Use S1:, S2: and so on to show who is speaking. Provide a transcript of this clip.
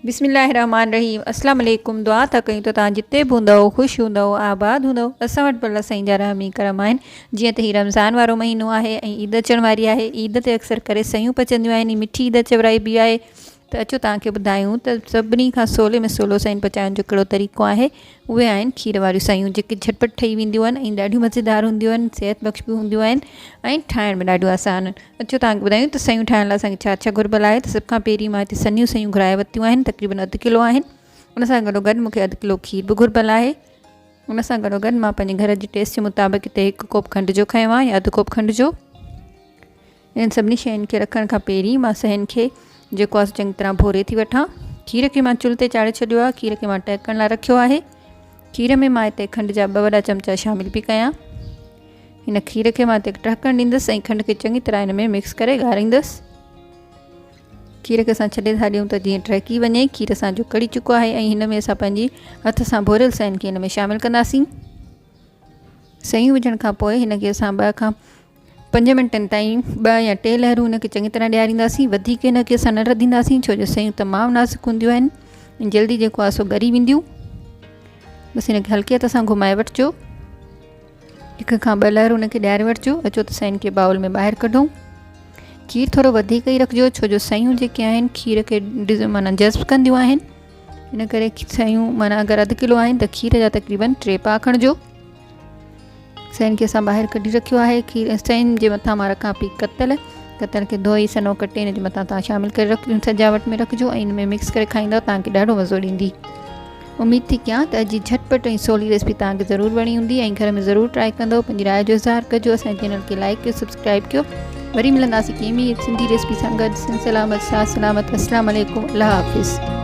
S1: बिस्मिल्लाहिर्रहमानिर्रहीम। अस्सलाम वालेकुम। दुआ था कयूं त तव्हां जिते बि हूंदव ख़ुशि हूंदव आबाद हूंदव। असां वटि भला साईं जा रहमी करम आहिनि। जीअं त हीउ रमज़ान वारो महीनो आहे ऐं ईद अचण वारी आहे। ईद ते अक्सर करे सयूं पचंदियूं आहिनि। मिठी ईद चवराइबी आहे। त अचो तव्हांखे ॿुधायूं त सभिनी खां सवले में सवलो सयूं पचाइण जो कहिड़ो तरीक़ो आहे। उहे आहिनि खीर वारियूं सयूं, जेके झटपट ठही वेंदियूं आहिनि ऐं ॾाढियूं मज़ेदार हूंदियूं आहिनि, सिहत बख़्श बि हूंदियूं आहिनि ऐं ठाहिण में ॾाढियूं आसान आहिनि। अचो तव्हांखे ॿुधायूं त सयूं ठाहिण लाइ असांखे छा छा घुरिबल आहे। त सभ खां पहिरीं मां हिते सन्हियूं सयूं घुराए वरितियूं आहिनि, तक़रीबन अधु किलो आहिनि। उन सां गॾोगॾु मूंखे अधु किलो खीर बि घुरिबल आहे। उन सां गॾोगॾु मां पंहिंजे घर जी टेस्ट जे मुताबिक़ हिते हिकु कोप खंड जो खयों आहे या अधु कोप खंड जो। इन सभिनी शयुनि खे रखण खां पहिरीं मां सयुनि खे जेको आहे चङी तरह भोरे थी वठां। खीर खे मां चुल्ह ते चाढ़े छॾियो आहे। खीर खे मां टहिकण लाइ रखियो आहे। खीर में मां हिते खंड जा 2 वॾा चमचा शामिल बि कयां। हिन खीर खे मां हिते टहिकण ॾींदसि ऐं खंड खे चङी तरह हिन में मिक्स करे ॻारींदसि। खीर खे असां छॾे था ॾियूं त जीअं टहिकी वञे। खीर असांजो कड़ी चुको आहे ऐं हिन में असां पंहिंजी हथ सां भोरियल सयुनि खे हिन में शामिलु कंदासीं। सयूं विझण खां पोइ हिन खे असां 2 खां 5 मिंटनि ताईं 2 या 3 लहरूं हिन खे चङी तरह ॾियारींदासीं। वधीक हिन खे असां न रधींदासीं छो जो सयूं तमामु नाज़ुक हूंदियूं आहिनि ऐं जल्दी जेको आहे सो ॻरी वेंदियूं। बसि हिन खे हल्के हथ सां घुमाए वठिजो। 1 खां 2 लहरूं हुन खे ॾियारे वठिजो। अचो त सयुनि खे बाउल में ॿाहिरि कढूं। खीर थोरो वधीक ई रखिजो छो जो सयूं जेके आहिनि खीर खे माना जज़्ब कंदियूं आहिनि। इन करे सयूं माना अगरि अधु किलो आहिनि त खीर जा तक़रीबन 3 पाउ खणिजो। सयुनि खे असां ॿाहिरि कढी रखियो आहे। खीर सयुनि जे मथां मां रखां पई कतल खे धोई सनो कटे हिन जे मथां तव्हां शामिलु करे सजावट में रखिजो ऐं हिन में मिक्स करे खाईंदव तव्हांखे ॾाढो मज़ो ॾींदी। उमेद थी कयां त अॼु जी झटपट ऐं सवली रेसिपी तव्हांखे ज़रूरु वणी हूंदी ऐं घर में ज़रूरु ट्राई कंदव। पंहिंजी राय जो इज़हार कजो। असांजे चैनल खे लाइक कयो, सब्सक्राइब कयो। वरी मिलंदासीं कंहिं ॿी सिंधी रेसिपी सां गॾु। सलामत सां सलामत। अस्सलाम वालेकुम। अल्लाह हाफ़िज़।